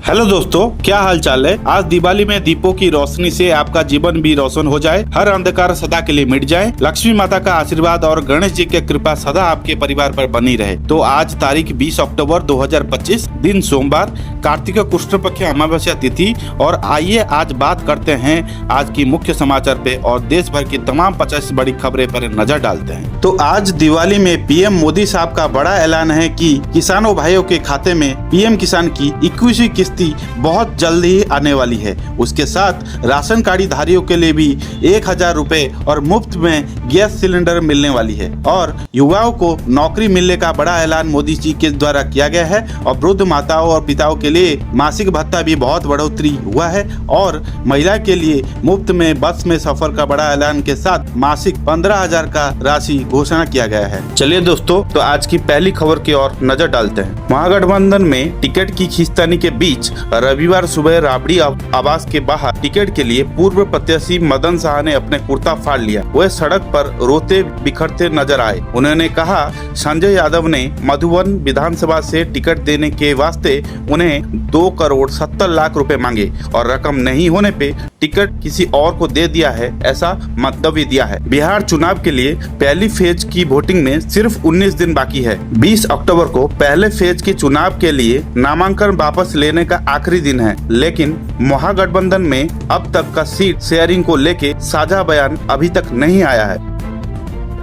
Hello दोस्तों, क्या हाल चाल है। आज दिवाली में दीपों की रोशनी से आपका जीवन भी रोशन हो जाए, हर अंधकार सदा के लिए मिट जाए, लक्ष्मी माता का आशीर्वाद और गणेश जी की कृपा सदा आपके परिवार पर बनी रहे। तो आज तारीख 20 अक्टूबर 2025 दिन सोमवार, कार्तिक कृष्ण पक्ष अमावस्या तिथि। और आइए आज बात करते हैं आज की मुख्य समाचार पे और देश भर की तमाम 50 बड़ी खबरें पर नजर डालते हैं। तो आज दिवाली में पीएम मोदी साहब का बड़ा ऐलान है कि किसानों भाइयों के खाते में पीएम किसान की 21वीं किस्त बहुत जल्द ही आने वाली है। उसके साथ राशन कार्ड धारियों के लिए भी 1000 रुपए और मुफ्त में गैस सिलेंडर मिलने वाली है। और युवाओं को नौकरी मिलने का बड़ा ऐलान मोदी जी के द्वारा किया गया है। और वृद्ध माताओं और पिताओं के लिए मासिक भत्ता भी बहुत बढ़ोतरी हुआ है। और महिला के लिए मुफ्त में बस में सफर का बड़ा ऐलान के साथ मासिक 15,000 का राशि घोषणा किया गया है। चलिए दोस्तों, तो आज की पहली खबर की ओर नजर डालते हैं। महागठबंधन में टिकट की खींचतानी के बीच रविवार सुबह राबड़ी आवास के बाहर टिकट के लिए पूर्व प्रत्याशी मदन शाह ने अपने कुर्ता फाड़ लिया। वह सड़क पर रोते बिखरते नजर आए। उन्होंने कहा, संजय यादव ने मधुबन विधानसभा से टिकट देने के वास्ते उन्हें 2 करोड़ 70 लाख रुपए मांगे और रकम नहीं होने पे टिकट किसी और को दे दिया है, ऐसा मंतव्य दिया है। बिहार चुनाव के लिए पहली फेज की वोटिंग में सिर्फ 19 दिन बाकी है। 20 अक्टूबर को पहले फेज के चुनाव के लिए नामांकन वापस लेने का आखिरी दिन है। लेकिन महागठबंधन में अब तक का सीट शेयरिंग को लेके साझा बयान अभी तक नहीं आया है।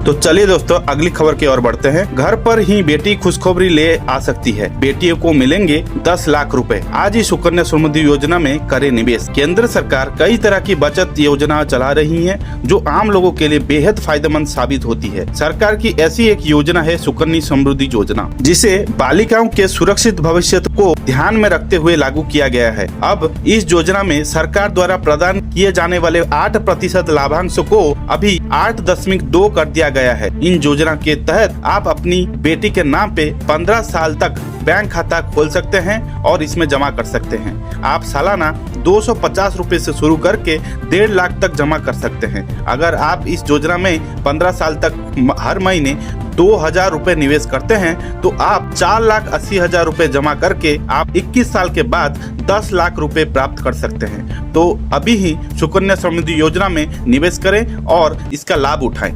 तो चलिए दोस्तों, अगली खबर की ओर बढ़ते हैं। घर पर ही बेटी खुशखबरी ले आ सकती है, बेटियों को मिलेंगे 10 लाख रुपए। आज ही सुकन्या समृद्धि योजना में करे निवेश। केंद्र सरकार कई तरह की बचत योजना चला रही है जो आम लोगों के लिए बेहद फायदेमंद साबित होती है। सरकार की ऐसी एक योजना है सुकन्या समृद्धि योजना, जिसे बालिकाओं के सुरक्षित भविष्य को ध्यान में रखते हुए लागू किया गया है। अब इस योजना में सरकार द्वारा प्रदान किए जाने वाले 8% लाभांश को अभी 8.2 कर दिया गया है। इन योजना के तहत आप अपनी बेटी के नाम पे 15 साल तक बैंक खाता खोल सकते हैं और इसमें जमा कर सकते हैं। आप सालाना 250 रुपए से शुरू करके 1.5 लाख तक जमा कर सकते हैं। अगर आप इस योजना में 15 साल तक हर महीने 2,000 रुपए निवेश करते हैं तो आप 4,80,000 रुपए जमा करके आप 21 साल के बाद 10 लाख रुपए प्राप्त कर सकते हैं। तो अभी ही सुकन्या समृद्धि योजना में निवेश करें और इसका लाभ उठाएं।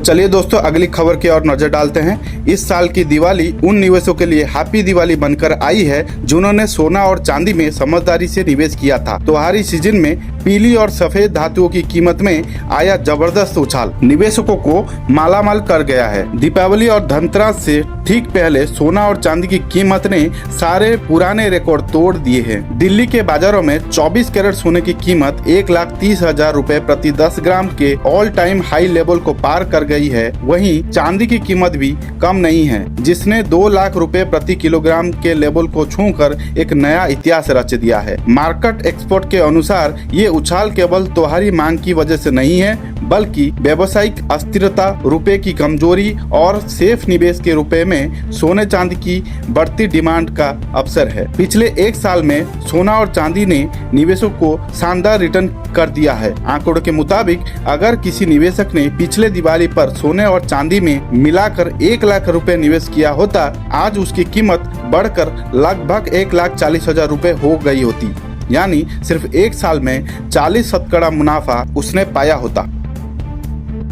चलिए दोस्तों, अगली खबर की ओर नजर डालते हैं। इस साल की दिवाली उन निवेशों के लिए हैप्पी दिवाली बनकर आई है जिन्होंने सोना और चांदी में समझदारी से निवेश किया था। त्योहारी सीजन में पीली और सफेद धातुओं की कीमत में आया जबरदस्त उछाल निवेशकों को मालामाल कर गया है। दीपावली और धनतेरस से ठीक पहले सोना और चांदी की कीमत ने सारे पुराने रिकॉर्ड तोड़ दिए हैं। दिल्ली के बाजारों में 24 कैरेट सोने की कीमत 1,30,000 रुपए प्रति 10 ग्राम के ऑल टाइम हाई लेवल को पार कर गई है। वहीं चांदी की कीमत भी कम नहीं है, जिसने 2 लाख रुपए प्रति किलोग्राम के लेवल को छूकर एक नया इतिहास रच दिया है। मार्केट एक्सपर्ट के अनुसार ये उछाल केवल त्योहारी मांग की वजह से नहीं है, बल्कि व्यावसायिक अस्थिरता, रुपए की कमजोरी और सेफ निवेश के रुपए में सोने चांदी की बढ़ती डिमांड का अवसर है। पिछले 1 साल में सोना और चांदी ने निवेशकों को शानदार रिटर्न कर दिया है। आंकड़ों के मुताबिक अगर किसी निवेशक ने पिछले दिवाली पर सोने और चांदी में मिलाकर 1 लाख रुपए निवेश किया होता, आज उसकी कीमत बढ़कर लगभग 1,40,000 रुपए हो गई होती। यानी सिर्फ 1 साल में 40% मुनाफा उसने पाया होता।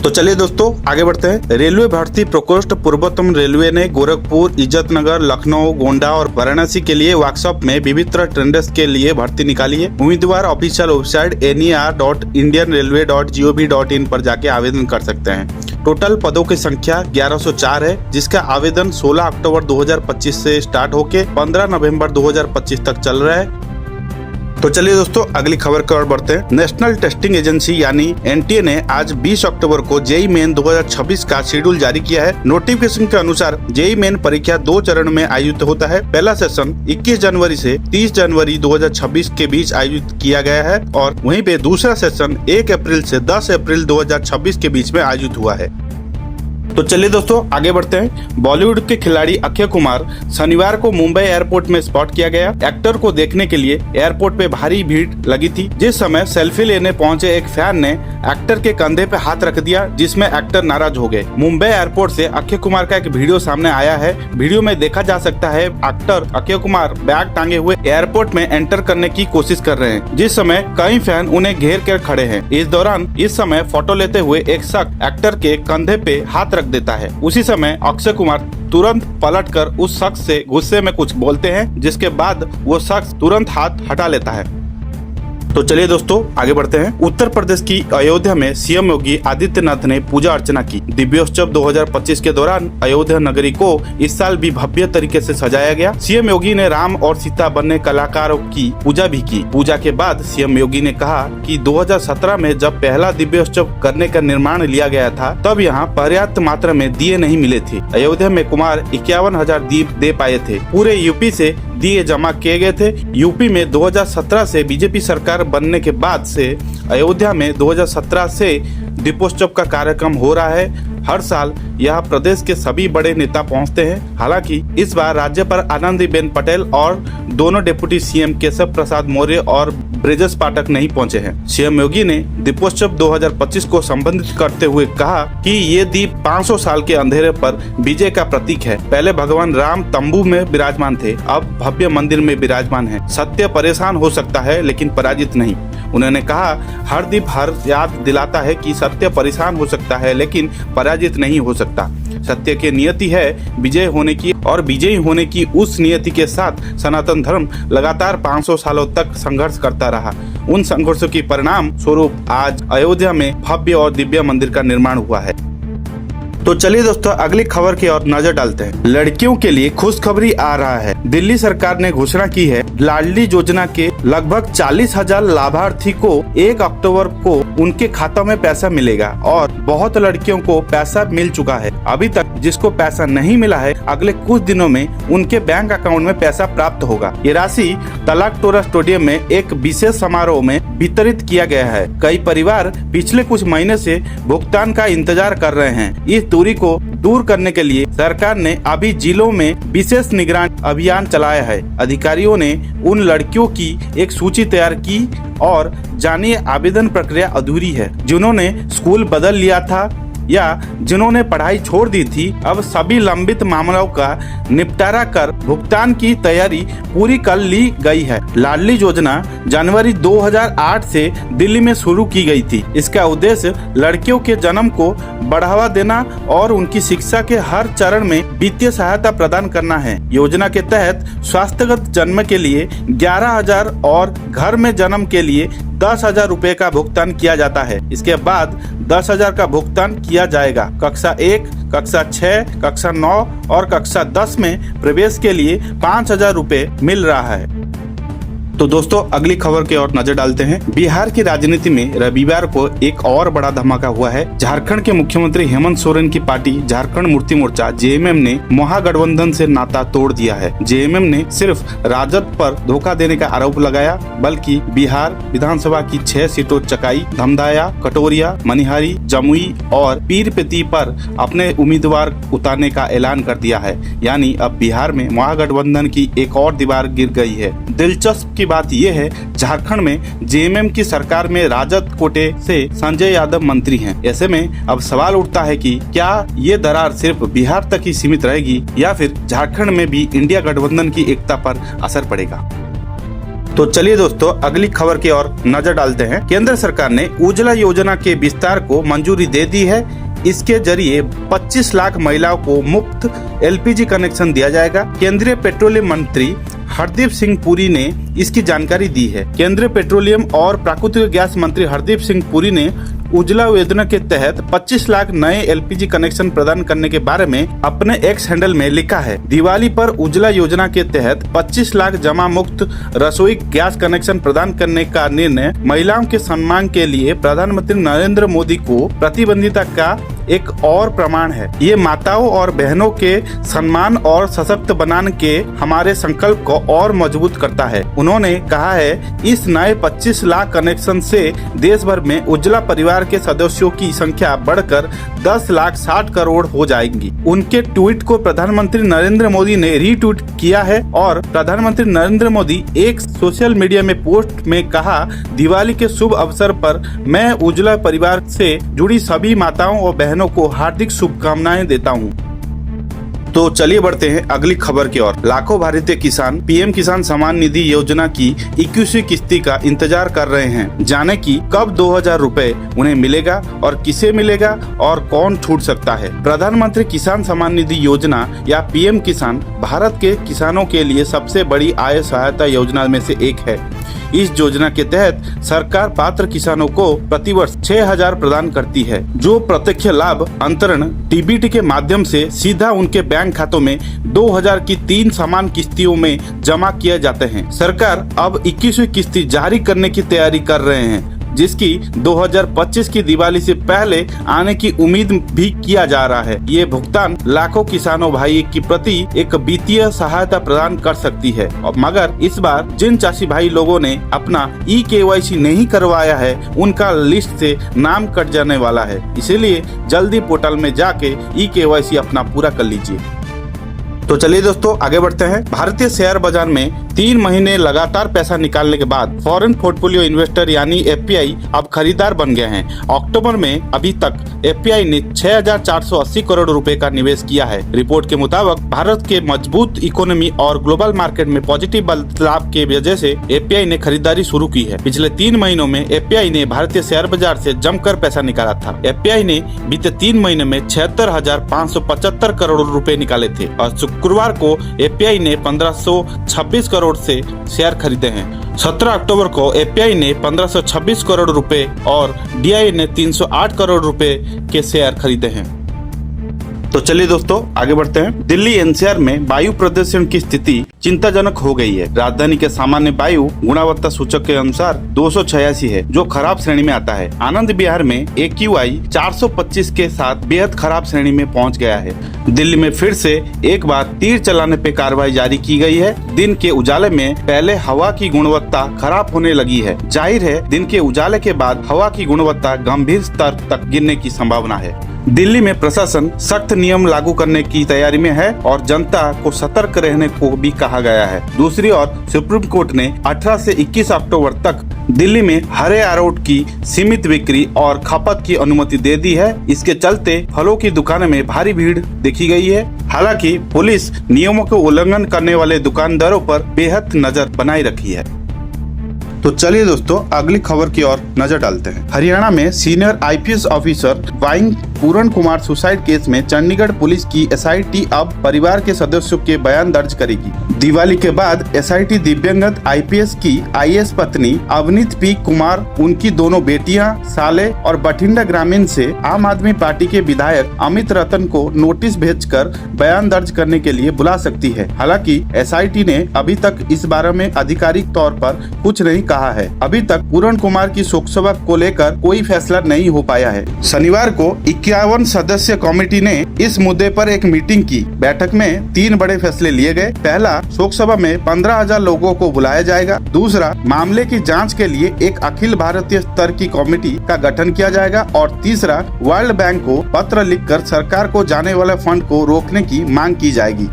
तो चलिए दोस्तों, आगे बढ़ते हैं। रेलवे भर्ती प्रकोष्ठ पूर्वोत्तर रेलवे ने गोरखपुर, इज्जतनगर, लखनऊ, गोंडा और वाराणसी के लिए वर्कशॉप में विभिन्न ट्रेंड्स के लिए भर्ती निकाली है। उम्मीदवार ऑफिशियल वेबसाइट ner.indianrailway.gov.in पर जाके आवेदन कर सकते हैं। टोटल पदों की संख्या 1104 है, जिसका आवेदन 16 अक्टूबर 2025 से स्टार्ट होके 15 नवंबर 2025 तक चल रहा है। तो चलिए दोस्तों, अगली खबर की ओर बढ़ते हैं। नेशनल टेस्टिंग एजेंसी यानी एनटीए ने आज 20 अक्टूबर को जेईई मेन 2026 का शेड्यूल जारी किया है। नोटिफिकेशन के अनुसार जेईई मेन परीक्षा 2 चरण में आयोजित होता है। पहला सेशन 21 जनवरी से 30 जनवरी 2026 के बीच आयोजित किया गया है और वहीं पे दूसरा सेशन 1 अप्रैल से 10 अप्रैल 2026 के बीच में आयोजित हुआ है। तो चलिए दोस्तों आगे बढ़ते हैं। बॉलीवुड के खिलाड़ी अक्षय कुमार शनिवार को मुंबई एयरपोर्ट में स्पॉट किया गया। एक्टर को देखने के लिए एयरपोर्ट पे भारी भीड़ लगी थी। जिस समय सेल्फी लेने पहुंचे एक फैन ने एक्टर के कंधे पे हाथ रख दिया, जिसमें एक्टर नाराज हो गए। मुंबई एयरपोर्ट से अक्षय कुमार का एक वीडियो सामने आया है। वीडियो में देखा जा सकता है एक्टर अक्षय कुमार बैग टांगे हुए एयरपोर्ट में एंटर करने की कोशिश कर रहे हैं, जिस समय कई फैन उन्हें घेर कर खड़े हैं। इस समय फोटो लेते हुए एक शख्स एक्टर के कंधे पे हाथ रख देता है। उसी समय अक्षय कुमार तुरंत पलटकर उस शख्स से गुस्से में कुछ बोलते हैं, जिसके बाद वो शख्स तुरंत हाथ हटा लेता है। तो चलिए दोस्तों आगे बढ़ते हैं। उत्तर प्रदेश की अयोध्या में सीएम योगी आदित्यनाथ ने पूजा अर्चना की। दिव्योत्सव 2025 के दौरान अयोध्या नगरी को इस साल भी भव्य तरीके से सजाया गया। सीएम योगी ने राम और सीता बनने कलाकारों की पूजा भी की। पूजा के बाद सीएम योगी ने कहा कि 2017 में जब पहला दिव्योत्सव करने का निर्माण लिया गया था, तब यहाँ पर्याप्त मात्रा में दिए नहीं मिले थे। अयोध्या में कुमार 51,000 दीप दे पाए थे। पूरे यूपी से दिए जमा किए गए थे। यूपी में 2017 से बीजेपी सरकार बनने के बाद से अयोध्या में 2017 से दीपोत्सव का कार्यक्रम हो रहा है। हर साल यह प्रदेश के सभी बड़े नेता पहुंचते हैं। हालांकि इस बार राज्य पर आनंदीबेन पटेल और दोनों डिप्टी सीएम केशव प्रसाद मौर्य और ब्रजेश पाठक नहीं पहुंचे हैं। सीएम योगी ने दीपोत्सव 2025 को संबोधित करते हुए कहा कि ये दीप 500 साल के अंधेरे पर विजय का प्रतीक है। पहले भगवान राम तंबू में विराजमान थे, अब भव्य मंदिर में विराजमान है। सत्य परेशान हो सकता है लेकिन पराजित नहीं। उन्होंने कहा, हर दीप हर याद दिलाता है कि सत्य परेशान हो सकता है लेकिन पराजित नहीं हो सकता। सत्य की नियति है विजय होने की, और विजयी होने की उस नियति के साथ सनातन धर्म लगातार 500 सालों तक संघर्ष करता रहा। उन संघर्षों की परिणाम स्वरूप आज अयोध्या में भव्य और दिव्य मंदिर का निर्माण हुआ है। तो चलिए दोस्तों अगली खबर की ओर नजर डालते हैं। लड़कियों के लिए खुशखबरी आ रहा है। दिल्ली सरकार ने घोषणा की है, लाडली योजना के लगभग 40,000 लाभार्थी को 1 अक्टूबर को उनके खातों में पैसा मिलेगा और बहुत लड़कियों को पैसा मिल चुका है। अभी तक जिसको पैसा नहीं मिला है, अगले कुछ दिनों में उनके बैंक अकाउंट में पैसा प्राप्त होगा। ये राशि तलाकटोरा स्टेडियम में एक विशेष समारोह में वितरित किया गया है। कई परिवार पिछले कुछ महीने से भुगतान का इंतजार कर रहे हैं। इस दूरी को दूर करने के लिए सरकार ने अभी जिलों में विशेष निगरानी अभियान चलाया है। अधिकारियों ने उन लड़कियों की एक सूची तैयार की और जानिए आवेदन प्रक्रिया अधूरी है। जिन्होंने स्कूल बदल लिया था या जिन्होंने पढ़ाई छोड़ दी थी, अब सभी लंबित मामलों का निपटारा कर भुगतान की तैयारी पूरी कर ली गई है। लाडली योजना जनवरी 2008 से दिल्ली में शुरू की गई थी। इसका उद्देश्य लड़कियों के जन्म को बढ़ावा देना और उनकी शिक्षा के हर चरण में वित्तीय सहायता प्रदान करना है। योजना के तहत स्वास्थ्यगत जन्म के लिए 11,000 और घर में जन्म के लिए 10,000 रुपए का भुगतान किया जाता है। इसके बाद 10,000 का भुगतान किया जाएगा। कक्षा 1, कक्षा 6, कक्षा 9 और कक्षा 10 में प्रवेश के लिए 5,000 रुपए मिल रहा है। तो दोस्तों अगली खबर की ओर नजर डालते हैं। बिहार की राजनीति में रविवार को एक और बड़ा धमाका हुआ है। झारखंड के मुख्यमंत्री हेमंत सोरेन की पार्टी झारखंड मुक्ति मोर्चा जेएमएम ने महागठबंधन से नाता तोड़ दिया है। जेएमएम ने सिर्फ राजद पर धोखा देने का आरोप लगाया, बल्कि बिहार विधानसभा की 6 सीटों चकाई, धमदाया, कटोरिया, मनिहारी, जमुई और पीरपेती पर अपने उम्मीदवार उतारने का ऐलान कर दिया है। यानी अब बिहार में महागठबंधन की एक और दीवार गिर गई है। दिलचस्प की बात यह है, झारखंड में जेएमएम की सरकार में राजद कोटे से संजय यादव मंत्री हैं। ऐसे में अब सवाल उठता है कि क्या ये दरार सिर्फ बिहार तक ही सीमित रहेगी या फिर झारखंड में भी इंडिया गठबंधन की एकता पर असर पड़ेगा। तो चलिए दोस्तों अगली खबर की ओर नजर डालते हैं। केंद्र सरकार ने उज्ज्वला योजना के विस्तार को मंजूरी दे दी है। इसके जरिए 25 लाख महिलाओं को मुफ्त एलपीजी कनेक्शन दिया जाएगा। केंद्रीय पेट्रोलियम मंत्री हरदीप सिंह पुरी ने इसकी जानकारी दी है। केंद्रीय पेट्रोलियम और प्राकृतिक गैस मंत्री हरदीप सिंह पुरी ने उज्ज्वला योजना के तहत 25 लाख नए एलपीजी कनेक्शन प्रदान करने के बारे में अपने एक्स हैंडल में लिखा है। दिवाली पर उज्ज्वला योजना के तहत 25 लाख जमा मुक्त रसोई गैस कनेक्शन प्रदान करने का निर्णय महिलाओं के सम्मान के लिए प्रधानमंत्री नरेंद्र मोदी को प्रतिबद्धता का एक और प्रमाण है। ये माताओं और बहनों के सम्मान और सशक्त बनाने के हमारे संकल्प को और मजबूत करता है। उन्होंने कहा है, इस नए 25 लाख कनेक्शन से देश भर में उज्ज्वला परिवार परिवार के सदस्यों की संख्या बढ़कर 10,60,000 करोड़ हो जाएंगी। उनके ट्वीट को प्रधानमंत्री नरेंद्र मोदी ने रीट्वीट किया है और प्रधानमंत्री नरेंद्र मोदी एक सोशल मीडिया में पोस्ट में कहा, दिवाली के शुभ अवसर पर मैं उज्ज्वला परिवार से जुड़ी सभी माताओं और बहनों को हार्दिक शुभकामनाएं देता हूं। तो चलिए बढ़ते हैं अगली खबर की ओर। लाखों भारतीय किसान पीएम किसान सम्मान निधि योजना की 21वीं किस्ती का इंतजार कर रहे हैं। जाने की कब 2,000 रुपए उन्हें मिलेगा और किसे मिलेगा और कौन छूट सकता है। प्रधानमंत्री किसान सम्मान निधि योजना या पीएम किसान भारत के किसानों के लिए सबसे बड़ी आय सहायता योजना में से एक है। इस योजना के तहत सरकार पात्र किसानों को प्रतिवर्ष 6,000 प्रदान करती है, जो प्रत्यक्ष लाभ अंतरण डीबीटी के माध्यम से सीधा उनके बैंक खातों में 2,000 की 3 समान किस्तियों में जमा किए जाते हैं। सरकार अब 21वीं किस्ती जारी करने की तैयारी कर रहे हैं, जिसकी 2025 की दिवाली से पहले आने की उम्मीद भी किया जा रहा है। ये भुगतान लाखों किसानों भाई की प्रति एक वित्तीय सहायता प्रदान कर सकती है। मगर इस बार जिन चाषी भाई लोगों ने अपना KYC नहीं करवाया है, उनका लिस्ट से नाम कट जाने वाला है। इसीलिए जल्दी पोर्टल में जाके KYC अपना पूरा कर लीजिए। तो चलिए दोस्तों आगे बढ़ते हैं। भारतीय शेयर बाजार में 3 महीने लगातार पैसा निकालने के बाद फॉरेन पोर्टफोलियो इन्वेस्टर यानी FPI अब खरीदार बन गए हैं। अक्टूबर में अभी तक FPI ने 6,480 करोड़ रुपए का निवेश किया है। रिपोर्ट के मुताबिक भारत के मजबूत इकोनॉमी और ग्लोबल मार्केट में पॉजिटिव बदलाव के वजह से FPI ने खरीदारी शुरू की है। पिछले 3 महीनों में FPI ने भारतीय शेयर बाजार से जमकर पैसा निकाला था। FPI ने बीते 3 महीने में 76,575 करोड़ रुपए निकाले थे और शुक्रवार को FPI ने 1,526 करोड़ से शेयर खरीदे हैं। 17 अक्टूबर को FPI ने 1,526 करोड़ रुपए और DIA ने 308 करोड़ रुपए के शेयर खरीदे हैं। तो चलिए दोस्तों आगे बढ़ते हैं। दिल्ली NCR में वायु प्रदूषण की स्थिति चिंताजनक हो गई है। राजधानी के सामान्य वायु गुणवत्ता सूचक के अनुसार 286 है, जो खराब श्रेणी में आता है। आनंद विहार में AQI 425 के साथ बेहद खराब श्रेणी में पहुंच गया है। दिल्ली में फिर से एक बार तीर चलाने पे कार्रवाई जारी की गई है। दिन के उजाले में पहले हवा की गुणवत्ता खराब होने लगी है। जाहिर है दिन के उजाले के बाद हवा की गुणवत्ता गंभीर स्तर तक गिरने की संभावना है। दिल्ली में प्रशासन सख्त नियम लागू करने की तैयारी में है और जनता को सतर्क रहने को भी कहा गया है। दूसरी ओर सुप्रीम कोर्ट ने 18 से 21 अक्टूबर तक दिल्ली में हरे अरारोट की सीमित बिक्री और खपत की अनुमति दे दी है। इसके चलते फलों की दुकानों में भारी भीड़ देखी गई है। हालांकि पुलिस नियमों के उल्लंघन करने वाले दुकानदारों पर बेहद नजर बनाए रखी है। तो चलिए दोस्तों अगली खबर की ओर नजर डालते हैं। हरियाणा में सीनियर IPS ऑफिसर वाइंग पूरण कुमार सुसाइड केस में चंडीगढ़ पुलिस की SIT अब परिवार के सदस्यों के बयान दर्ज करेगी। दिवाली के बाद SIT दिव्यांगत IPS की IAS पत्नी अवनीत P कुमार, उनकी दोनों बेटियां साले और बठिंडा ग्रामीण से आम आदमी पार्टी के विधायक अमित रतन को नोटिस भेजकर बयान दर्ज करने के लिए बुला सकती है। हालांकि SIT ने अभी तक इस बारे में आधिकारिक तौर पर कुछ नहीं कहा है। अभी तक पूरण कुमार की शोक सभा को लेकर कोई फैसला नहीं हो पाया है। शनिवार को 51 सदस्य कमेटी ने इस मुद्दे पर एक मीटिंग की। बैठक में 3 बड़े फैसले लिए गए। पहला, शोक सभा में 15,000 लोगों को बुलाया जाएगा। दूसरा, मामले की जांच के लिए एक अखिल भारतीय स्तर की कमेटी का गठन किया जाएगा। और तीसरा, वर्ल्ड बैंक को पत्र लिखकर सरकार को जाने वाले फंड को रोकने की मांग की जाएगी।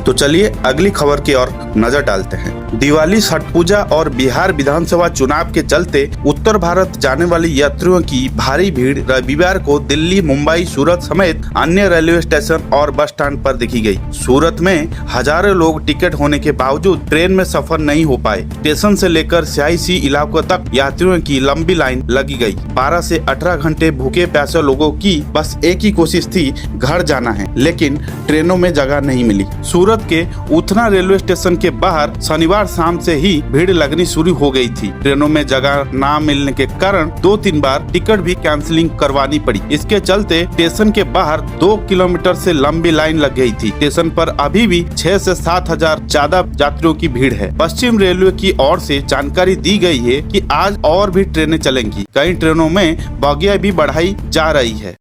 तो चलिए अगली खबर की ओर नजर डालते हैं। दिवाली, छठ पूजा और बिहार विधानसभा चुनाव के चलते उत्तर भारत जाने वाले यात्रियों की भारी भीड़ रविवार को दिल्ली, मुंबई, सूरत समेत अन्य रेलवे स्टेशन और बस स्टैंड पर देखी गई। सूरत में हजारों लोग टिकट होने के बावजूद ट्रेन में सफर नहीं हो पाए। स्टेशन से लेकर सियासी इलाकों तक यात्रियों की लंबी लाइन लगी गई। 12 से 18 घंटे भूखे प्यासे लोगों की बस एक ही कोशिश थी, घर जाना है, लेकिन ट्रेनों में जगह नहीं मिली। सूरत के उतना रेलवे स्टेशन के बाहर शनिवार शाम से ही भीड़ लगनी शुरू हो गई थी। ट्रेनों में जगह न मिलने के कारण 2-3 बार टिकट भी कैंसिलिंग करवानी पड़ी। इसके चलते स्टेशन के बाहर 2 किलोमीटर से लंबी लाइन लग गई थी। स्टेशन पर अभी भी 6 से 7 हजार ज्यादा यात्रियों की भीड़ है। पश्चिम रेलवे की ओर से जानकारी दी गई है कि आज और भी ट्रेनें चलेंगी। कई ट्रेनों में बोगियां भी बढ़ाई जा रही है।